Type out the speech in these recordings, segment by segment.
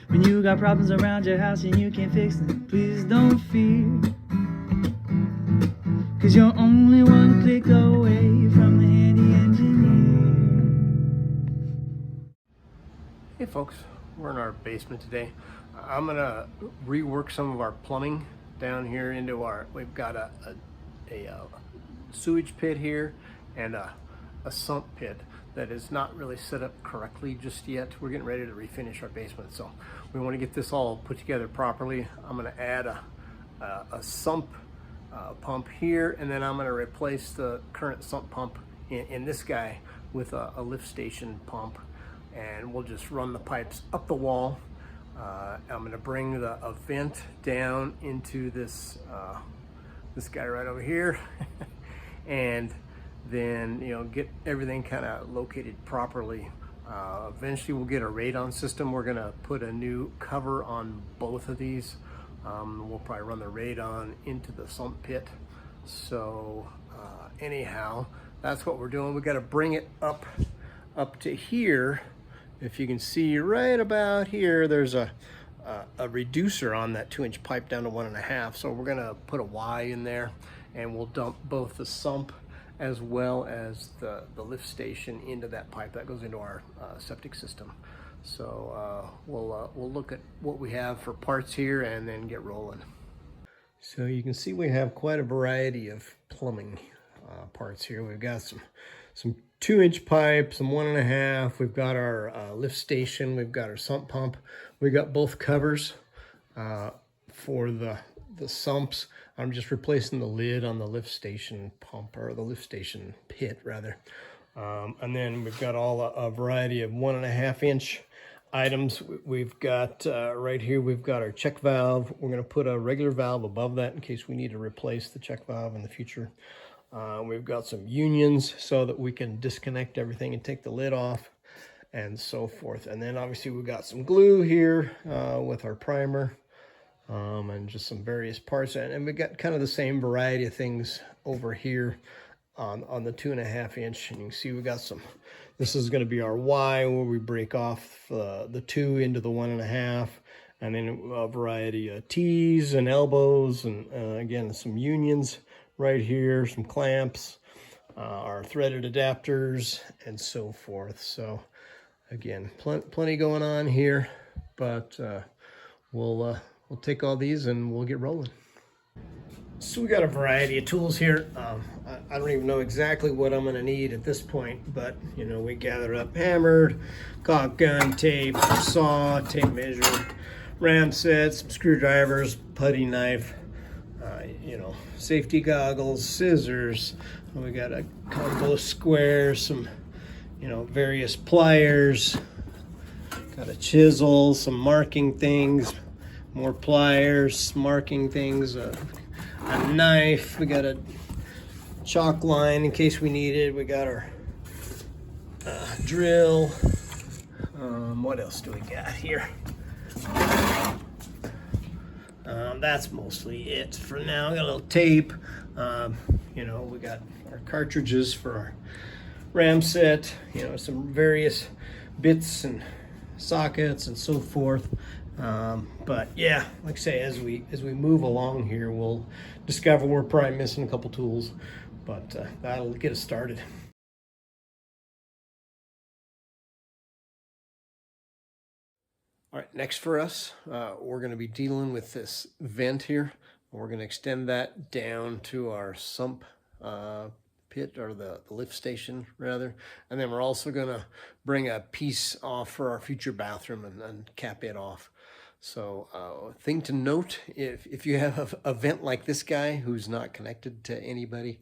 When you got problems around your house and you can't fix them, please don't fear, 'cause you're only one click away from the handy engineer. Hey folks, we're in our basement today. I'm gonna rework some of our plumbing down here into our, we've got a sewage pit here and a sump pit that is not really set up correctly just yet. We're getting ready to refinish our basement, so we want to get this all put together properly. I'm gonna add a sump pump here, and then I'm gonna replace the current sump pump in this guy with a lift station pump, and we'll just run the pipes up the wall. I'm going to bring a vent down into this this guy right over here, and then get everything kind of located properly. Eventually we'll get a radon system. We're going to put a new cover on both of these. We'll probably run the radon into the sump pit. So anyhow, that's what we're doing. We got to bring it up to here. If you can see right about here, there's a reducer on that 2-inch pipe down to 1.5. So we're gonna put a Y in there, and we'll dump both the sump as well as the lift station into that pipe that goes into our septic system. So we'll look at what we have for parts here and then get rolling. So you can see we have quite a variety of plumbing parts here. We've got some 2-inch pipe, some 1.5. We've got our lift station. We've got our sump pump. We got both covers for the sumps. I'm just replacing the lid on the lift station pump, or the lift station pit rather. And then we've got a variety of 1.5-inch items. We've got right here, we've got our check valve. We're going to put a regular valve above that in case we need to replace the check valve in the future. We've got some unions so that we can disconnect everything and take the lid off and so forth. And then obviously we've got some glue here with our primer and just some various parts. And we've got kind of the same variety of things over here on the 2.5-inch. And you can see we got some, this is going to be our Y where we break off the 2 into the 1.5. And then a variety of T's and elbows, and again, some unions right here, some clamps, our threaded adapters, and so forth. So again, plenty going on here, but we'll take all these and we'll get rolling. So we got a variety of tools here. I don't even know exactly what I'm going to need at this point, but we gather up hammered, caulk gun, tape, saw, tape measure, ram sets, some screwdrivers, putty knife, safety goggles, scissors. We got a combo square, some various pliers, got a chisel, some marking things, more pliers, marking things, a knife. We got a chalk line in case we need it. We got our drill. What else do we got here? That's mostly it for now. Got a little tape. We got our cartridges for our ram set. Some various bits and sockets and so forth. But yeah, like I say, as we move along here, we'll discover we're probably missing a couple tools, but that'll get us started. All right, next for us, we're going to be dealing with this vent here. We're going to extend that down to our sump pit, or the lift station rather. And then we're also going to bring a piece off for our future bathroom and cap it off. So thing to note, if you have a vent like this guy who's not connected to anybody,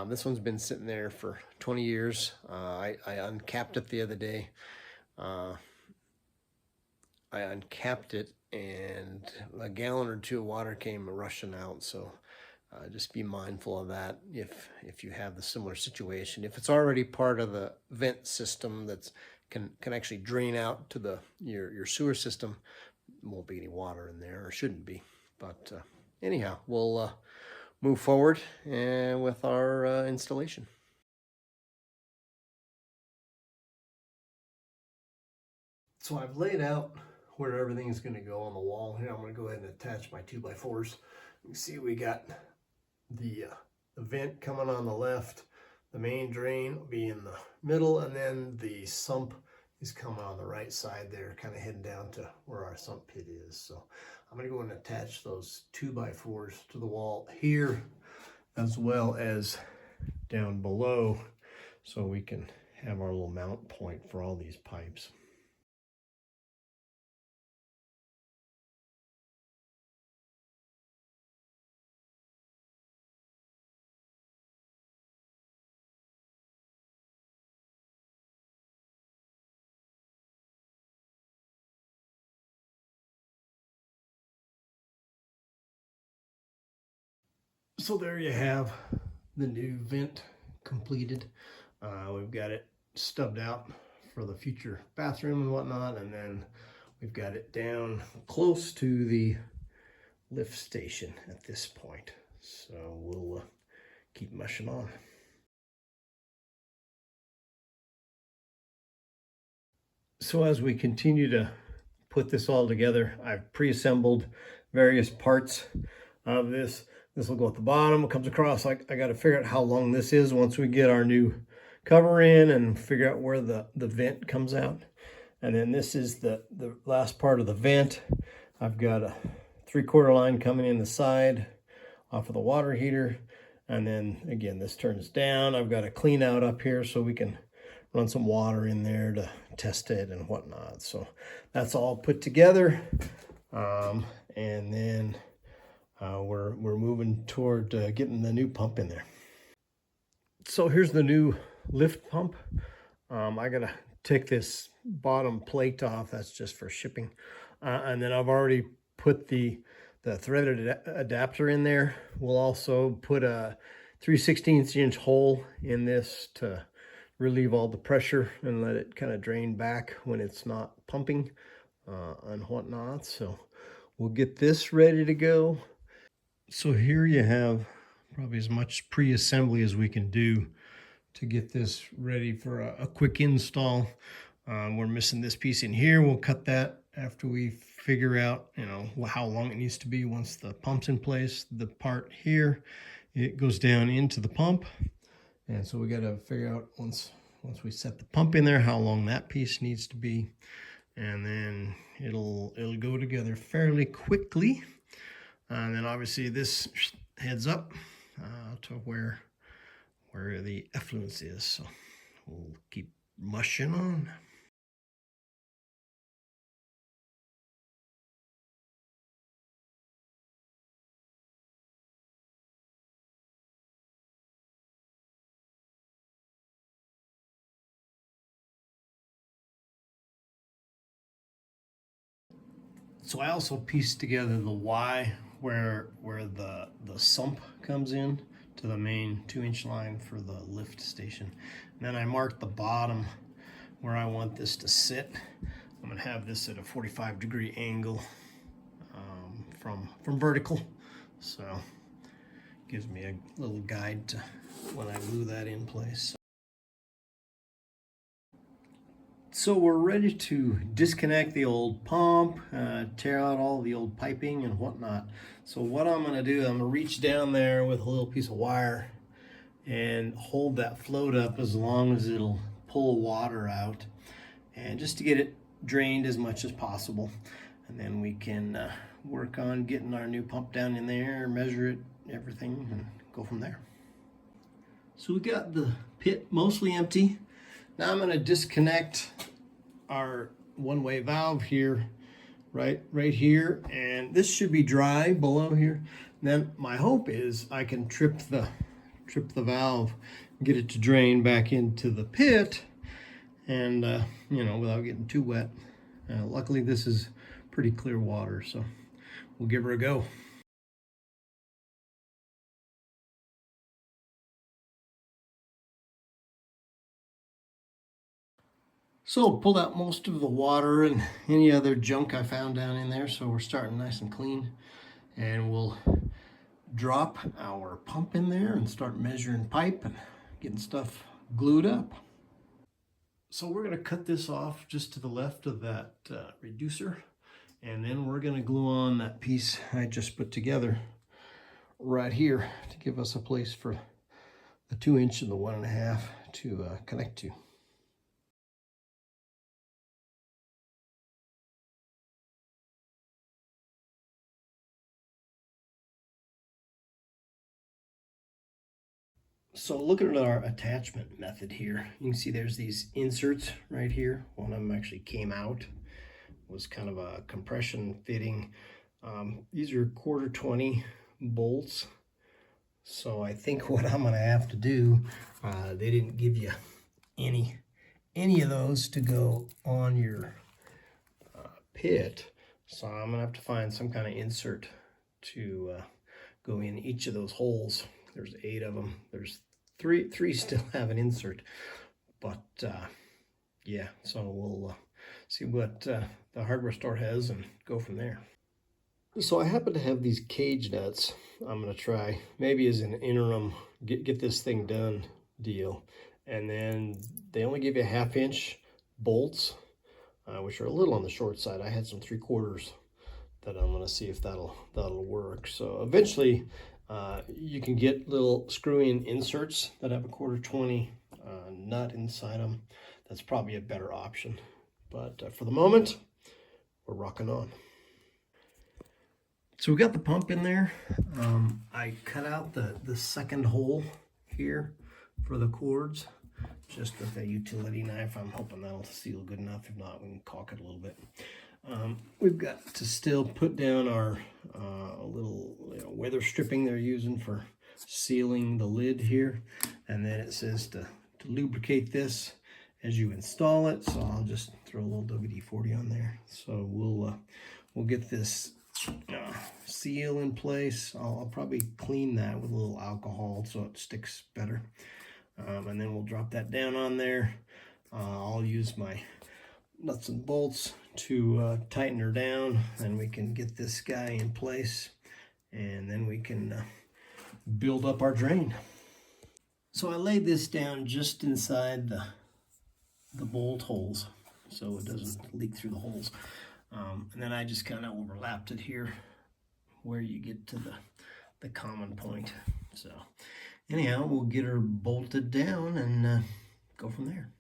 this one's been sitting there for 20 years. I uncapped it the other day. I uncapped it, and a gallon or 2 of water came rushing out. So just be mindful of that if you have the similar situation. If it's already part of the vent system that's can actually drain out to your sewer system, won't be any water in there, or shouldn't be. But anyhow, we'll move forward and with our installation. So I've laid out where everything is going to go on the wall. Here I'm going to go ahead and attach my 2x4s. You can see we got the vent coming on the left, the main drain will be in the middle, and then the sump is coming on the right side there, kind of heading down to where our sump pit is. So I'm going to go and attach those 2x4s to the wall here, as well as down below, so we can have our little mount point for all these pipes. So there you have the new vent completed. We've got it stubbed out for the future bathroom and whatnot, and then we've got it down close to the lift station at this point. So we'll keep mushing on. So as we continue to put this all together, I've pre-assembled various parts of this. This will go at the bottom, it comes across. I got to figure out how long this is once we get our new cover in and figure out where the vent comes out. And then this is the last part of the vent. I've got a 3/4 line coming in the side off of the water heater. And then again, this turns down. I've got a clean out up here so we can run some water in there to test it and whatnot. So that's all put together. And then we're moving toward getting the new pump in there. So here's the new lift pump. I gotta take this bottom plate off. That's just for shipping. And then I've already put the threaded adapter in there. We'll also put a 3/16 inch hole in this to relieve all the pressure and let it kind of drain back when it's not pumping and whatnot. So we'll get this ready to go. So here you have probably as much pre-assembly as we can do to get this ready for a quick install. We're missing this piece in here. We'll cut that after we figure out, how long it needs to be once the pump's in place. The part here, it goes down into the pump. And so we got to figure out once we set the pump in there, how long that piece needs to be. And then it'll go together fairly quickly. And then obviously this heads up to where the effluence is. So we'll keep mushing on. So I also pieced together the Y where the sump comes in to the main 2-inch line for the lift station. And then I marked the bottom where I want this to sit. I'm gonna have this at a 45-degree angle from vertical. So gives me a little guide to when I glue that in place. So we're ready to disconnect the old pump, tear out all the old piping and whatnot. So what I'm gonna do, I'm gonna reach down there with a little piece of wire and hold that float up as long as it'll pull water out, and just to get it drained as much as possible. And then we can work on getting our new pump down in there, measure it, everything, and go from there. So we got the pit mostly empty. Now I'm going to disconnect our one-way valve here, right here, and this should be dry below here. And then my hope is I can trip the valve, get it to drain back into the pit, and without getting too wet. Luckily this is pretty clear water, so we'll give her a go. So pulled out most of the water and any other junk I found down in there, so we're starting nice and clean. And we'll drop our pump in there and start measuring pipe and getting stuff glued up. So we're going to cut this off just to the left of that reducer. And then we're going to glue on that piece I just put together right here to give us a place for the 2-inch and the 1.5 to connect to. So looking at our attachment method here, you can see there's these inserts right here. One of them actually came out, was kind of a compression fitting. These are 1/4-20 bolts. So I think what I'm gonna have to do, they didn't give you any of those to go on your pit. So I'm gonna have to find some kind of insert to go in each of those holes. There's 8 of them. There's three still have an insert, but yeah, so we'll see what the hardware store has and go from there. So I happen to have these cage nuts. I'm gonna try maybe as an interim get this thing done deal, and then they only give you 1/2-inch bolts, which are a little on the short side. I had some 3/4 that I'm gonna see if that'll work. So eventually you can get little screw-in inserts that have a 1/4-20 nut inside them. That's probably a better option. But for the moment, we're rocking on. So we got the pump in there. I cut out the second hole here for the cords, just with a utility knife. I'm hoping that'll seal good enough. If not, we can caulk it a little bit. We've got to still put down our little weather stripping they're using for sealing the lid here, and then it says to lubricate this as you install it. So I'll just throw a little WD-40 on there. So we'll get this seal in place. I'll probably clean that with a little alcohol so it sticks better, and then we'll drop that down on there. I'll use my nuts and bolts to tighten her down, and we can get this guy in place, and then we can build up our drain. So I laid this down just inside the bolt holes so it doesn't leak through the holes, and then I just kind of overlapped it here where you get to the common point. So anyhow, we'll get her bolted down and go from there.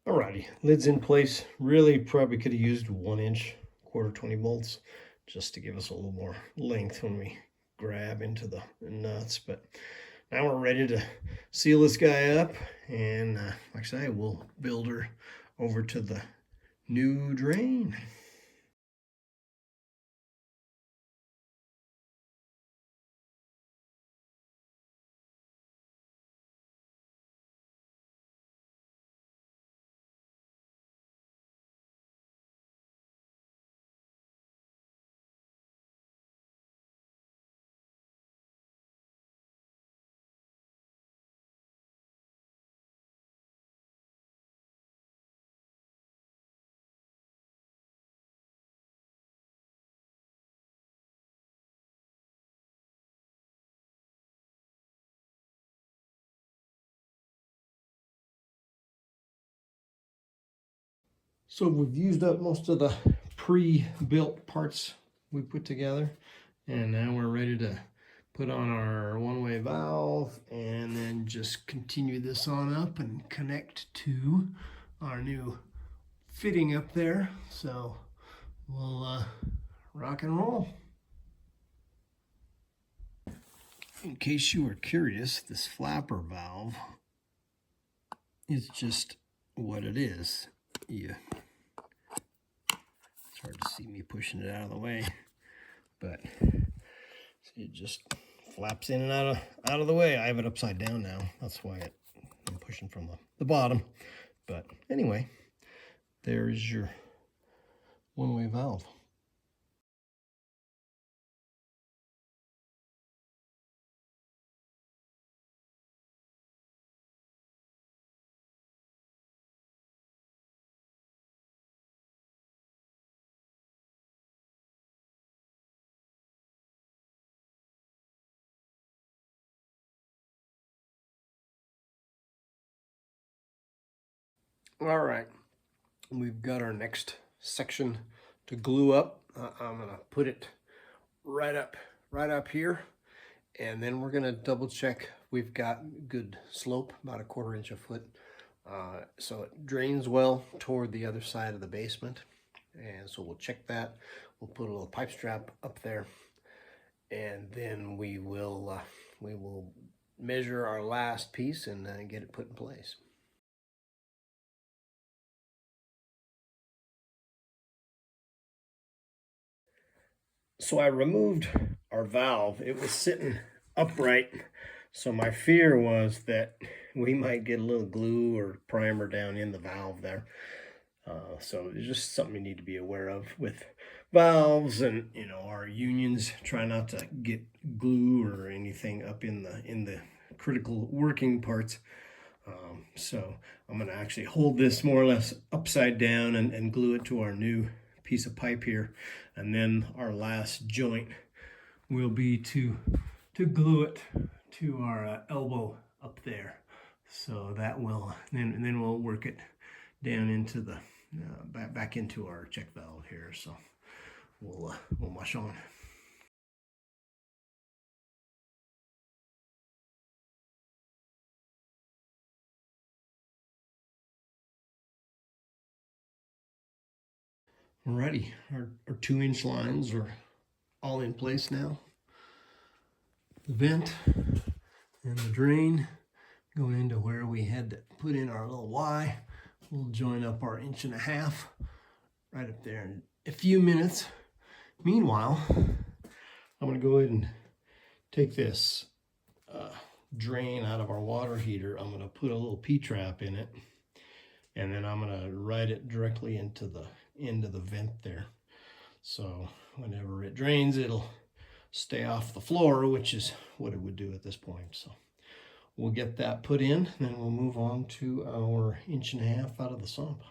Alrighty, lid's in place. Really probably could have used 1-inch 1/4-20 bolts just to give us a little more length when we grab into the nuts. But now we're ready to seal this guy up, and like I say, we'll build her over to the new drain. So we've used up most of the pre-built parts we put together, and now we're ready to put on our one-way valve and then just continue this on up and connect to our new fitting up there. So we'll rock and roll. In case you were curious, this flapper valve is just what it is. Yeah, it's hard to see me pushing it out of the way, but see, it just flaps in and out of the way. I have it upside down now. That's why I'm pushing from the bottom. But anyway, there's your one-way valve. All right, we've got our next section to glue up. I'm gonna put it right up here, and then we're gonna double check we've got good slope, about 1/4 inch a foot, so it drains well toward the other side of the basement. And so we'll check that. We'll put a little pipe strap up there, and then we will measure our last piece and get it put in place. So I removed our valve. It was sitting upright, so my fear was that we might get a little glue or primer down in the valve there. So it's just something you need to be aware of with valves, and our unions. Try not to get glue or anything up in the critical working parts. So I'm going to actually hold this more or less upside down and glue it to our new piece of pipe here, and then our last joint will be to glue it to our elbow up there. So that will then we'll work it down into the back into our check valve here. So we'll mush on. Alrighty, our 2-inch lines are all in place now. The vent and the drain going into where we had to put in our little Y. We'll join up our 1.5 inches right up there in a few minutes. Meanwhile, I'm going to go ahead and take this drain out of our water heater. I'm going to put a little P-trap in it, and then I'm going to ride it directly into the end of the vent there. So whenever it drains, it'll stay off the floor, which is what it would do at this point. So we'll get that put in, then we'll move on to our 1.5 inches out of the sump.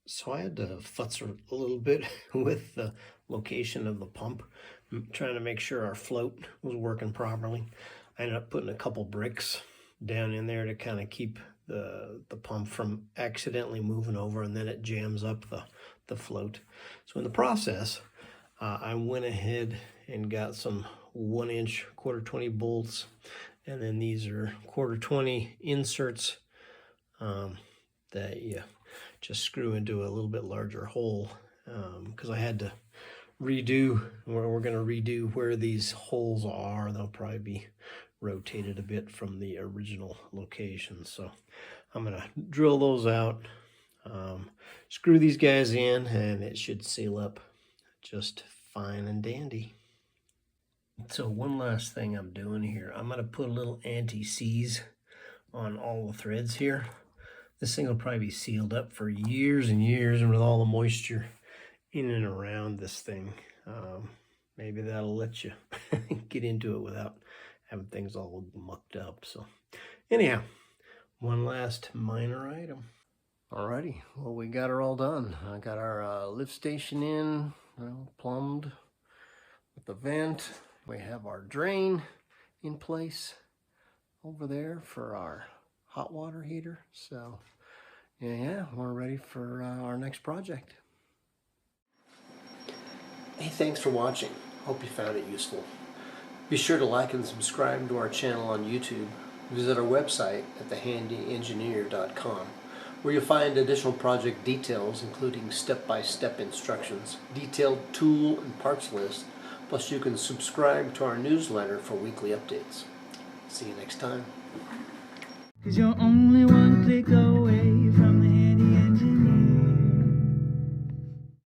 So I had to futz a little bit with the location of the pump, trying to make sure our float was working properly. I ended up putting a couple bricks down in there to kind of keep the pump from accidentally moving over, and then it jams up the float. So in the process, I went ahead and got some 1-inch 1/4 bolts, and then these are 1/4 inserts that you just screw into a little bit larger hole, because I had to redo, we're going to redo where these holes are. They'll probably be rotated a bit from the original location. So I'm going to drill those out, screw these guys in, and it should seal up just fine and dandy. So one last thing I'm doing here, I'm going to put a little anti-seize on all the threads here. This thing will probably be sealed up for years and years, and with all the moisture in and around this thing, maybe that'll let you get into it without having things all mucked up. So anyhow, one last minor item. Alrighty, well, we got her all done. I got our lift station in, plumbed with the vent. We have our drain in place over there for our hot water heater. So yeah, we're ready for our next project. Hey, thanks for watching. Hope you found it useful. Be sure to like and subscribe to our channel on YouTube. Visit our website at thehandyengineer.com, where you'll find additional project details, including step-by-step instructions, detailed tool and parts list, plus you can subscribe to our newsletter for weekly updates. See you next time. 'Cause you're only one click away